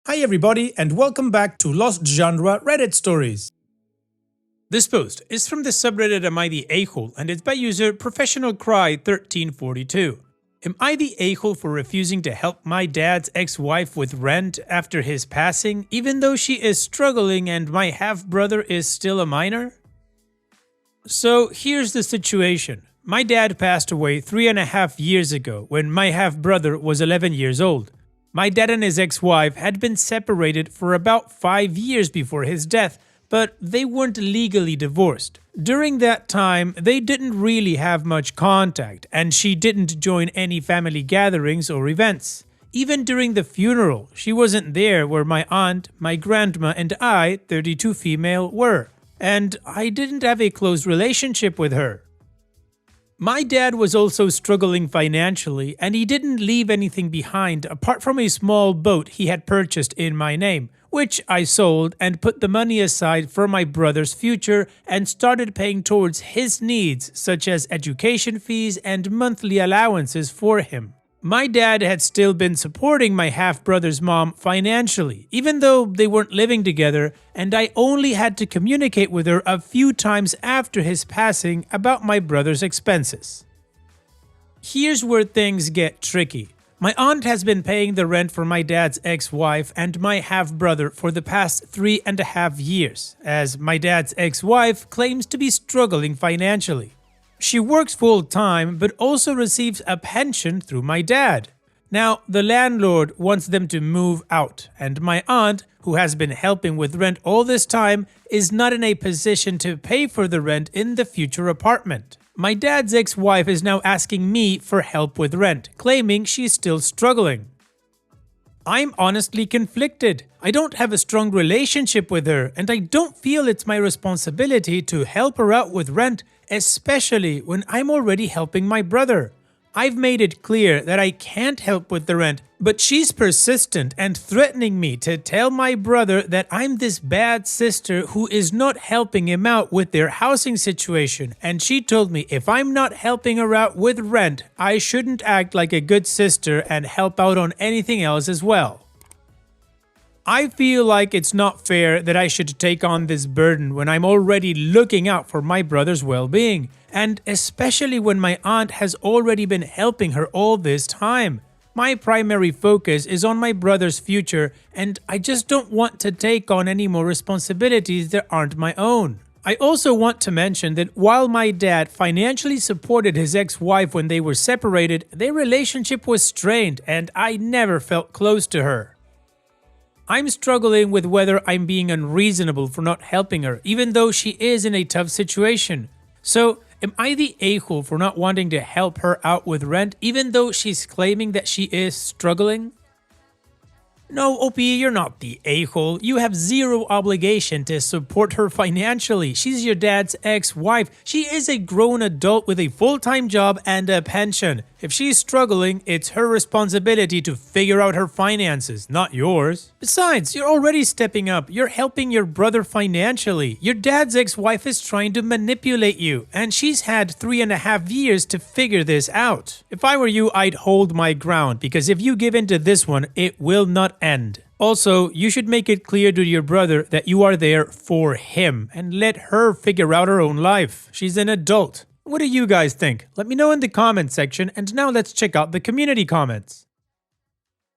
Hi everybody and welcome back to Lost Genre Reddit Stories. This post is from the subreddit Am I the A-hole and it's by user ProfessionalCry1342. Am I the a-hole for refusing to help my dad's ex-wife with rent after his passing, even though she is struggling and my half-brother is still a minor? So here's the situation. My dad passed away 3.5 years ago when my half-brother was 11 years old. My dad and his ex-wife had been separated for about 5 years before his death, but they weren't legally divorced. During that time, they didn't really have much contact, and she didn't join any family gatherings or events. Even during the funeral, she wasn't there where my aunt, my grandma, and I, 32 female, were, and I didn't have a close relationship with her. My dad was also struggling financially, and he didn't leave anything behind apart from a small boat he had purchased in my name, which I sold and put the money aside for my brother's future and started paying towards his needs such as education fees and monthly allowances for him. My dad had still been supporting my half-brother's mom financially, even though they weren't living together, and I only had to communicate with her a few times after his passing about my brother's expenses. Here's where things get tricky. My aunt has been paying the rent for my dad's ex-wife and my half-brother for the past 3.5 years, as my dad's ex-wife claims to be struggling financially. She works full-time but also receives a pension through my dad. Now, the landlord wants them to move out, and my aunt, who has been helping with rent all this time, is not in a position to pay for the rent in the future apartment. My dad's ex-wife is now asking me for help with rent, claiming she's still struggling. I'm honestly conflicted. I don't have a strong relationship with her, and I don't feel it's my responsibility to help her out with rent, especially when I'm already helping my brother. I've made it clear that I can't help with the rent, but she's persistent and threatening me to tell my brother that I'm this bad sister who is not helping him out with their housing situation, and she told me if I'm not helping her out with rent, I shouldn't act like a good sister and help out on anything else as well. I feel like it's not fair that I should take on this burden when I'm already looking out for my brother's well-being, and especially when my aunt has already been helping her all this time. My primary focus is on my brother's future, and I just don't want to take on any more responsibilities that aren't my own. I also want to mention that while my dad financially supported his ex-wife when they were separated, their relationship was strained and I never felt close to her. I'm struggling with whether I'm being unreasonable for not helping her, even though she is in a tough situation. So, am I the a-hole for not wanting to help her out with rent, even though she's claiming that she is struggling? No, OP, you're not the a-hole. You have zero obligation to support her financially. She's your dad's ex-wife. She is a grown adult with a full-time job and a pension. If she's struggling, it's her responsibility to figure out her finances, not yours. Besides, you're already stepping up. You're helping your brother financially. Your dad's ex-wife is trying to manipulate you, and she's had 3.5 years to figure this out. If I were you, I'd hold my ground, because if you give in to this one, it will not end. Also, you should make it clear to your brother that you are there for him, and let her figure out her own life. She's an adult. What do you guys think? Let me know in the comment section, and now let's check out the community comments.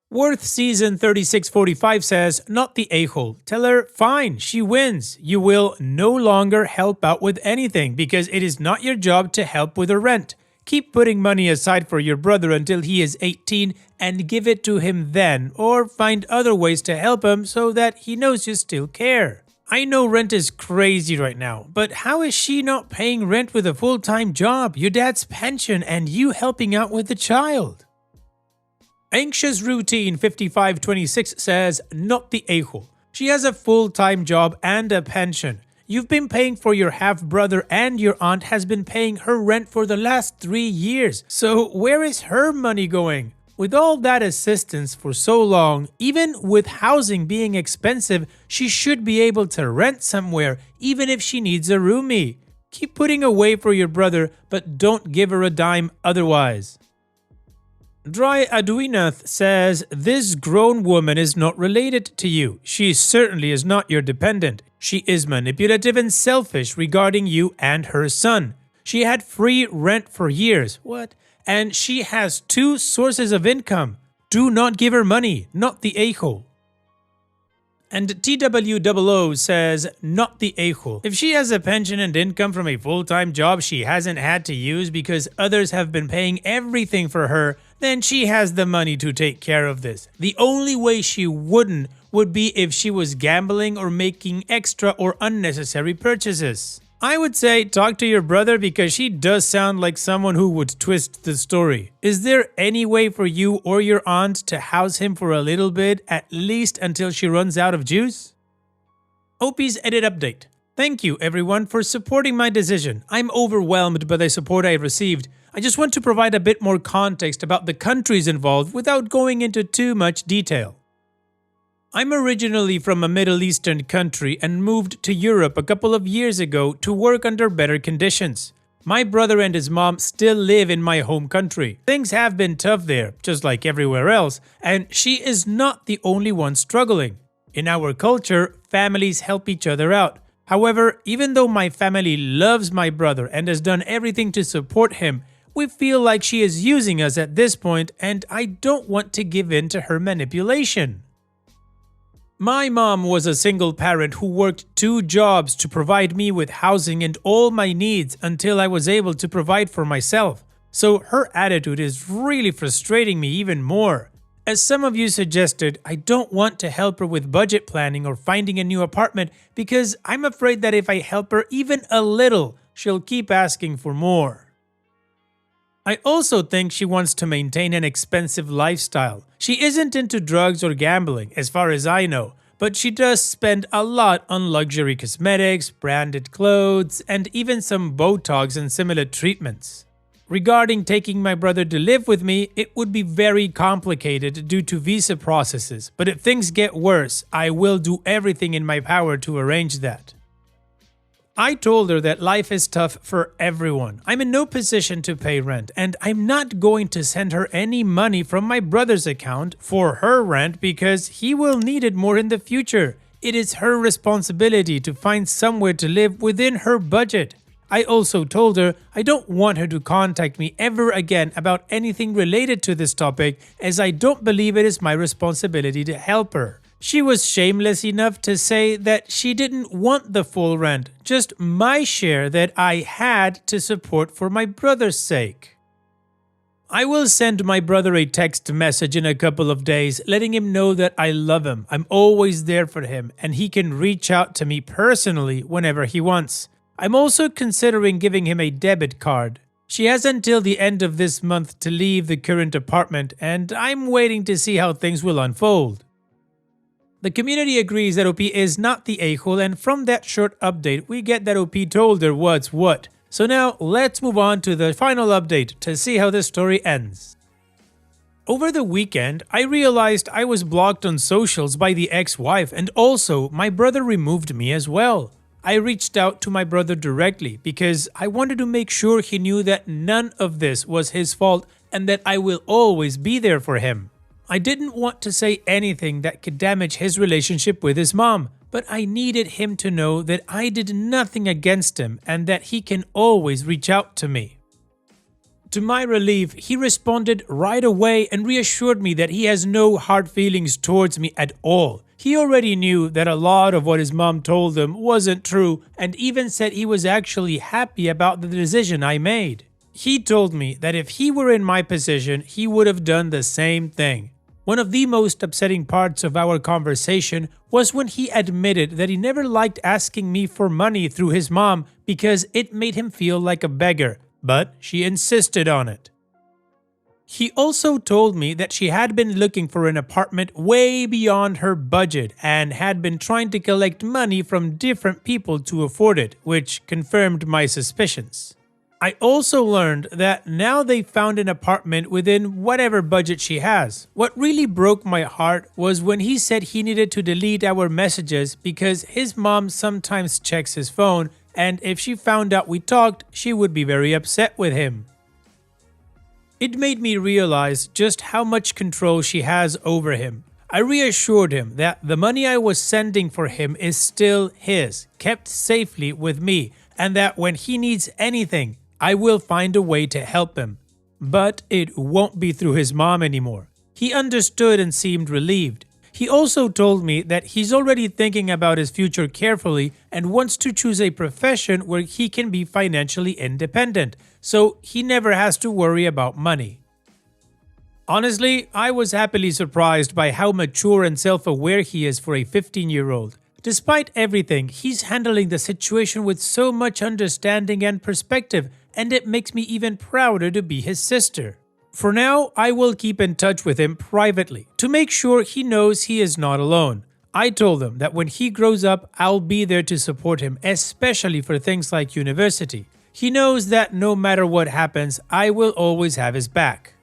Worth Season 3645 says, not the a-hole. Tell her, fine, she wins. You will no longer help out with anything because it is not your job to help with her rent. Keep putting money aside for your brother until he is 18 and give it to him then, or find other ways to help him so that he knows you still care. I know rent is crazy right now, but how is she not paying rent with a full-time job, your dad's pension, and you helping out with the child? Anxious Routine 5526 says, not the a-hole. She has a full-time job and a pension. You've been paying for your half-brother and your aunt has been paying her rent for the last 3 years. So where is her money going? With all that assistance for so long, even with housing being expensive, she should be able to rent somewhere, even if she needs a roomie. Keep putting away for your brother, but don't give her a dime otherwise. Dry Aduinath says, this grown woman is not related to you. She certainly is not your dependent. She is manipulative and selfish regarding you and her son. She had free rent for years. What? And she has 2 sources of income. Do not give her money, not the a-hole. And TWOO says, not the a-hole. If she has a pension and income from a full-time job she hasn't had to use because others have been paying everything for her, then she has the money to take care of this. The only way she wouldn't would be if she was gambling or making extra or unnecessary purchases. I would say talk to your brother because she does sound like someone who would twist the story. Is there any way for you or your aunt to house him for a little bit, at least until she runs out of juice? OP's edit update. Thank you everyone for supporting my decision. I'm overwhelmed by the support I received. I just want to provide a bit more context about the countries involved without going into too much detail. I'm originally from a Middle Eastern country and moved to Europe a couple of years ago to work under better conditions. My brother and his mom still live in my home country. Things have been tough there, just like everywhere else, and she is not the only one struggling. In our culture, families help each other out. However, even though my family loves my brother and has done everything to support him, we feel like she is using us at this point, and I don't want to give in to her manipulation. My mom was a single parent who worked 2 jobs to provide me with housing and all my needs until I was able to provide for myself. So her attitude is really frustrating me even more. As some of you suggested, I don't want to help her with budget planning or finding a new apartment because I'm afraid that if I help her even a little, she'll keep asking for more. I also think she wants to maintain an expensive lifestyle. She isn't into drugs or gambling, as far as I know, but she does spend a lot on luxury cosmetics, branded clothes, and even some Botox and similar treatments. Regarding taking my brother to live with me, it would be very complicated due to visa processes, but if things get worse, I will do everything in my power to arrange that. I told her that life is tough for everyone. I'm in no position to pay rent, and I'm not going to send her any money from my brother's account for her rent because he will need it more in the future. It is her responsibility to find somewhere to live within her budget. I also told her I don't want her to contact me ever again about anything related to this topic, as I don't believe it is my responsibility to help her. She was shameless enough to say that she didn't want the full rent, just my share that I had to support for my brother's sake. I will send my brother a text message in a couple of days letting him know that I love him, I'm always there for him, and he can reach out to me personally whenever he wants. I'm also considering giving him a debit card. She has until the end of this month to leave the current apartment, and I'm waiting to see how things will unfold. The community agrees that OP is not the a-hole, and from that short update, we get that OP told her what's what. So now, let's move on to the final update to see how this story ends. Over the weekend, I realized I was blocked on socials by the ex-wife, and also my brother removed me as well. I reached out to my brother directly because I wanted to make sure he knew that none of this was his fault and that I will always be there for him. I didn't want to say anything that could damage his relationship with his mom, but I needed him to know that I did nothing against him and that he can always reach out to me. To my relief, he responded right away and reassured me that he has no hard feelings towards me at all. He already knew that a lot of what his mom told him wasn't true and even said he was actually happy about the decision I made. He told me that if he were in my position, he would have done the same thing. One of the most upsetting parts of our conversation was when he admitted that he never liked asking me for money through his mom because it made him feel like a beggar, but she insisted on it. He also told me that she had been looking for an apartment way beyond her budget and had been trying to collect money from different people to afford it, which confirmed my suspicions. I also learned that now they found an apartment within whatever budget she has. What really broke my heart was when he said he needed to delete our messages because his mom sometimes checks his phone, and if she found out we talked, she would be very upset with him. It made me realize just how much control she has over him. I reassured him that the money I was sending for him is still his, kept safely with me, and that when he needs anything, I will find a way to help him. But it won't be through his mom anymore. He understood and seemed relieved. He also told me that he's already thinking about his future carefully and wants to choose a profession where he can be financially independent, so he never has to worry about money. Honestly, I was happily surprised by how mature and self-aware he is for a 15-year-old. Despite everything, he's handling the situation with so much understanding and perspective, and it makes me even prouder to be his sister. For now, I will keep in touch with him privately to make sure he knows he is not alone. I told him that when he grows up, I'll be there to support him, especially for things like university. He knows that no matter what happens, I will always have his back.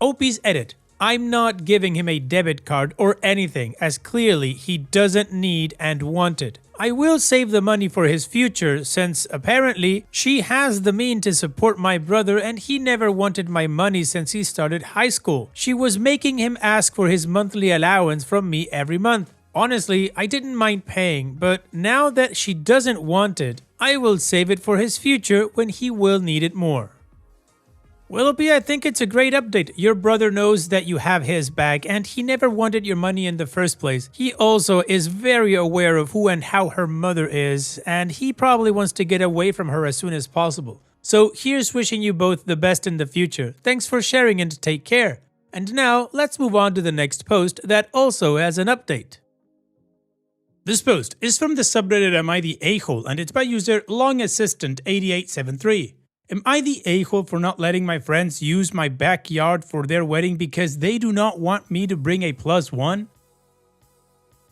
OP's edit. I'm not giving him a debit card or anything, as clearly he doesn't need and want it. I will save the money for his future since apparently she has the means to support my brother and he never wanted my money since he started high school. She was making him ask for his monthly allowance from me every month. Honestly, I didn't mind paying, but now that she doesn't want it, I will save it for his future when he will need it more. Willoughby, I think it's a great update. Your brother knows that you have his back and he never wanted your money in the first place. He also is very aware of who and how her mother is, and he probably wants to get away from her as soon as possible. So here's wishing you both the best in the future. Thanks for sharing and take care. And now let's move on to the next post that also has an update. This post is from the subreddit Am I the A-hole, and it's by user LongAssistant8873. Am I the a-hole for not letting my friends use my backyard for their wedding because they do not want me to bring a +1?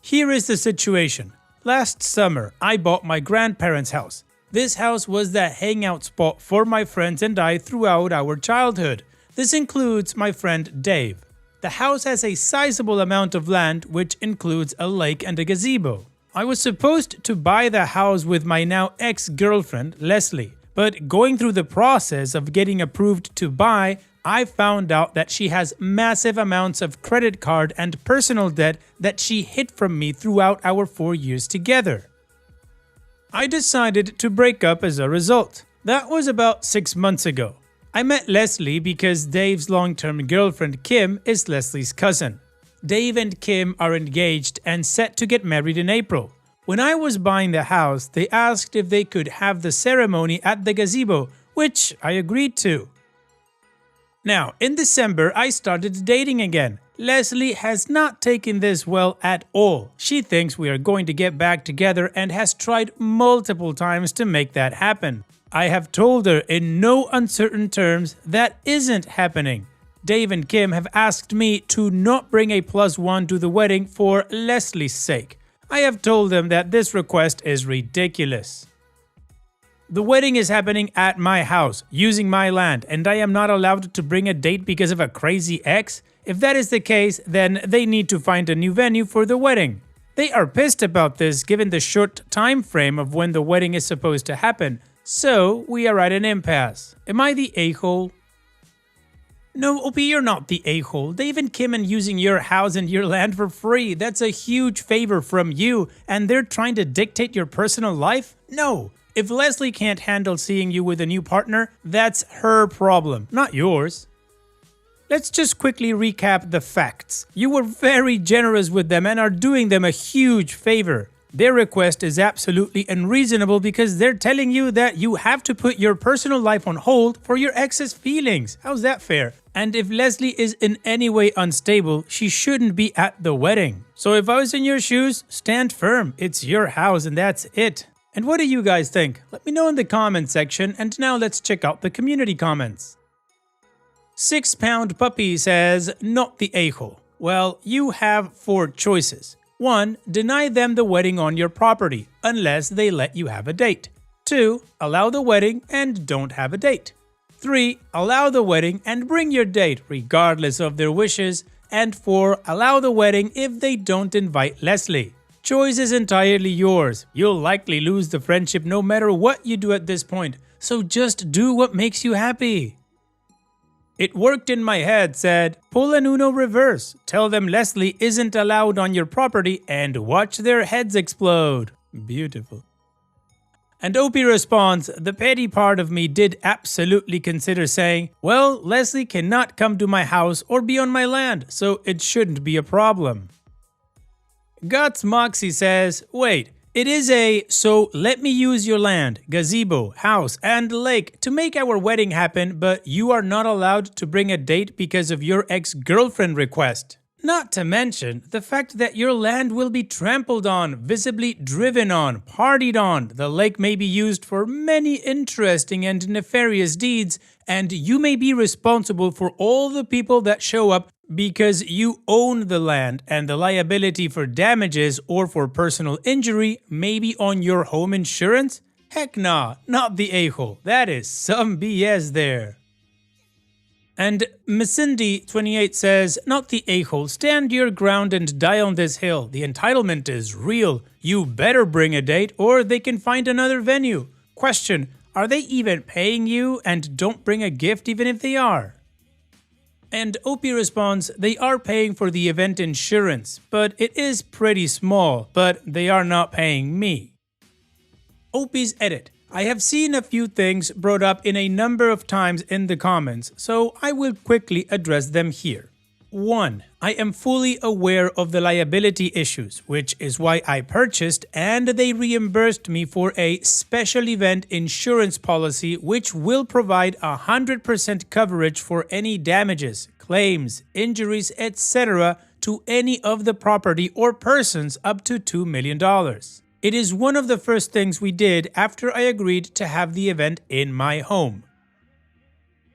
Here is the situation. Last summer, I bought my grandparents' house. This house was the hangout spot for my friends and I throughout our childhood. This includes my friend Dave. The house has a sizable amount of land, which includes a lake and a gazebo. I was supposed to buy the house with my now ex-girlfriend, Leslie. But going through the process of getting approved to buy, I found out that she has massive amounts of credit card and personal debt that she hid from me throughout our 4 years together. I decided to break up as a result. That was about 6 months ago. I met Leslie because Dave's long-term girlfriend Kim is Leslie's cousin. Dave and Kim are engaged and set to get married in April. When I was buying the house, they asked if they could have the ceremony at the gazebo, which I agreed to. Now, in December, I started dating again. Leslie has not taken this well at all. She thinks we are going to get back together and has tried multiple times to make that happen. I have told her in no uncertain terms that isn't happening. Dave and Kim have asked me to not bring a +1 to the wedding for Leslie's sake. I have told them that this request is ridiculous. The wedding is happening at my house, using my land, and I am not allowed to bring a date because of a crazy ex? If that is the case, then they need to find a new venue for the wedding. They are pissed about this given the short time frame of when the wedding is supposed to happen, so we are at an impasse. Am I the a-hole? No, OP, you're not the a-hole. Dave and Kim are using your house and your land for free. That's a huge favor from you, and they're trying to dictate your personal life? No. If Leslie can't handle seeing you with a new partner, that's her problem, not yours. Let's just quickly recap the facts. You were very generous with them and are doing them a huge favor. Their request is absolutely unreasonable because they're telling you that you have to put your personal life on hold for your ex's feelings. How's that fair? And if Leslie is in any way unstable, she shouldn't be at the wedding. So if I was in your shoes, stand firm. It's your house and that's it. And what do you guys think? Let me know in the comment section, and now let's check out the community comments. 6 Pound Puppy says, not the a-hole. Well, you have 4 choices. 1. Deny them the wedding on your property, unless they let you have a date. 2. Allow the wedding and don't have a date. 3. Allow the wedding and bring your date, regardless of their wishes. And 4. Allow the wedding if they don't invite Leslie. Choice is entirely yours. You'll likely lose the friendship no matter what you do at this point, so just do what makes you happy. It worked in my head, said, pull an Uno reverse, tell them Leslie isn't allowed on your property, and watch their heads explode. Beautiful. And Opie responds, the petty part of me did absolutely consider saying, well, Leslie cannot come to my house or be on my land, so it shouldn't be a problem. Guts Moxie says, wait, it is so let me use your land, gazebo, house, and lake to make our wedding happen, but you are not allowed to bring a date because of your ex-girlfriend request. Not to mention the fact that your land will be trampled on, visibly driven on, partied on. The lake may be used for many interesting and nefarious deeds, and you may be responsible for all the people that show up because you own the land, and the liability for damages or for personal injury may be on your home insurance? Heck nah, not the a-hole. That is some BS there. And Missindi28 says, not the a-hole, stand your ground and die on this hill. The entitlement is real. You better bring a date or they can find another venue. Question, are they even paying you, and don't bring a gift even if they are? And Opie responds, they are paying for the event insurance, but it is pretty small, but they are not paying me. Opie's edit. I have seen a few things brought up in a number of times in the comments, so I will quickly address them here. 1. I am fully aware of the liability issues, which is why I purchased and they reimbursed me for a special event insurance policy which will provide 100% coverage for any damages, claims, injuries, etc. to any of the property or persons up to $2 million. It is one of the first things we did after I agreed to have the event in my home.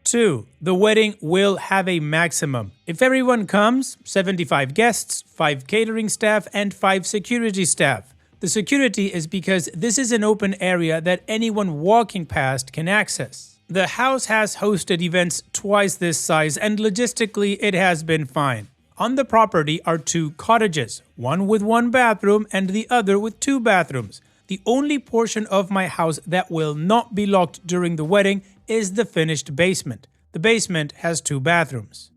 2. The wedding will have a maximum. If everyone comes, 75 guests, 5 catering staff, and 5 security staff. The security is because this is an open area that anyone walking past can access. The house has hosted events twice this size, and logistically it has been fine. On the property are 2 cottages, one with 1 bathroom and the other with 2 bathrooms. The only portion of my house that will not be locked during the wedding is the finished basement. The basement has 2 bathrooms.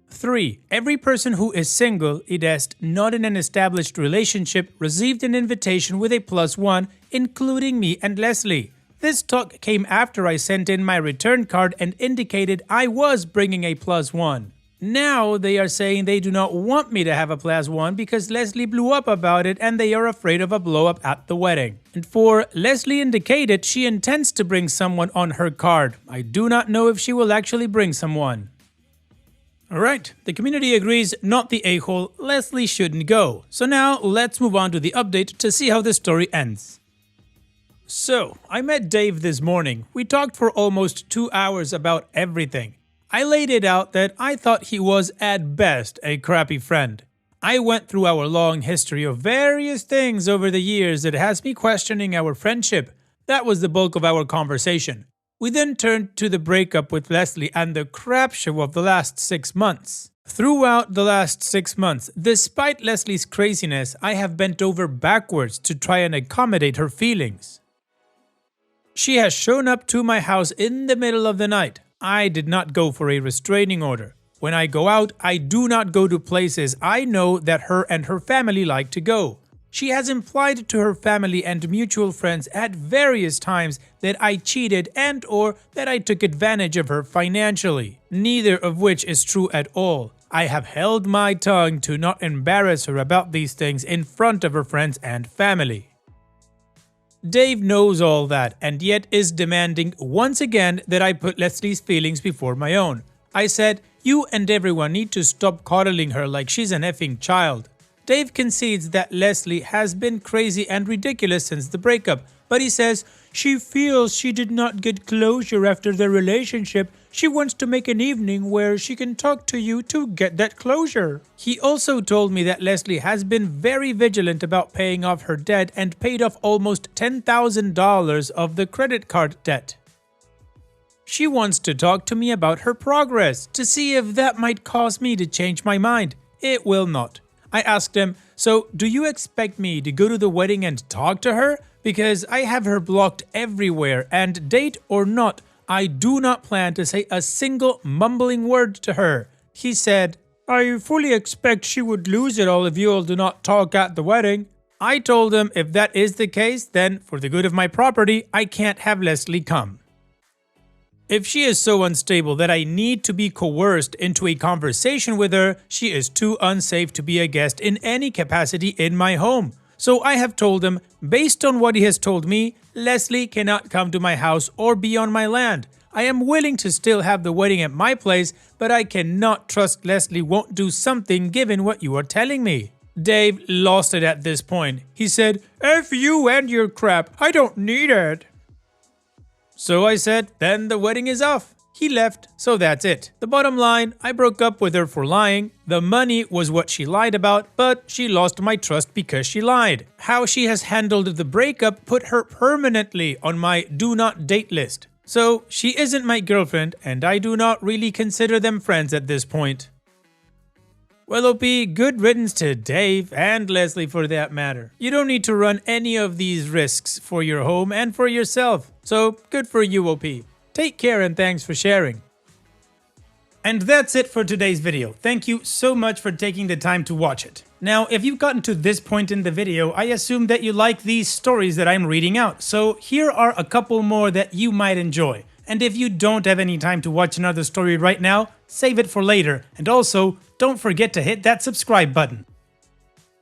3. Every person who is single, i.e. not in an established relationship, received an invitation with a +1, including me and Leslie. This talk came after I sent in my return card and indicated I was bringing a +1. Now they are saying they do not want me to have a +1 because Leslie blew up about it and they are afraid of a blow up at the wedding. And 4, Leslie indicated she intends to bring someone on her card. I do not know if she will actually bring someone. Alright, the community agrees, not the a-hole, Leslie shouldn't go. So now let's move on to the update to see how the story ends. So, I met Dave this morning. We talked for almost 2 hours about everything. I laid it out that I thought he was, at best, a crappy friend. I went through our long history of various things over the years that has me questioning our friendship. That was the bulk of our conversation. We then turned to the breakup with Leslie and the crap show of the last 6 months. Throughout the last 6 months, despite Leslie's craziness, I have bent over backwards to try and accommodate her feelings. She has shown up to my house in the middle of the night. I did not go for a restraining order. When I go out, I do not go to places I know that her and her family like to go. She has implied to her family and mutual friends at various times that I cheated and or that I took advantage of her financially, neither of which is true at all. I have held my tongue to not embarrass her about these things in front of her friends and family. Dave knows all that and yet is demanding once again that I put Leslie's feelings before my own. I said, you and everyone need to stop coddling her like she's an effing child. Dave concedes that Leslie has been crazy and ridiculous since the breakup, but he says she feels she did not get closure after the relationship. She wants to make an evening where she can talk to you to get that closure. He also told me that Leslie has been very vigilant about paying off her debt and paid off almost $10,000 of the credit card debt. She wants to talk to me about her progress to see if that might cause me to change my mind. It will not. I asked him, so do you expect me to go to the wedding and talk to her? Because I have her blocked everywhere and date or not, I do not plan to say a single mumbling word to her. He said, I fully expect she would lose it all if you all do not talk at the wedding. I told him if that is the case, then for the good of my property, I can't have Leslie come. If she is so unstable that I need to be coerced into a conversation with her, she is too unsafe to be a guest in any capacity in my home. So I have told him, based on what he has told me, Leslie cannot come to my house or be on my land. I am willing to still have the wedding at my place, but I cannot trust Leslie won't do something given what you are telling me. Dave lost it at this point. He said, F you and your crap, I don't need it. So I said, then the wedding is off. He left, so that's it. The bottom line, I broke up with her for lying. The money was what she lied about, but she lost my trust because she lied. How she has handled the breakup put her permanently on my do not date list. So she isn't my girlfriend, and I do not really consider them friends at this point. Well, OP, good riddance to Dave and Leslie for that matter. You don't need to run any of these risks for your home and for yourself. So good for you, OP. Take care and thanks for sharing. And that's it for today's video. Thank you so much for taking the time to watch it. Now, if you've gotten to this point in the video, I assume that you like these stories that I'm reading out. So here are a couple more that you might enjoy. And if you don't have any time to watch another story right now, save it for later. And also, don't forget to hit that subscribe button.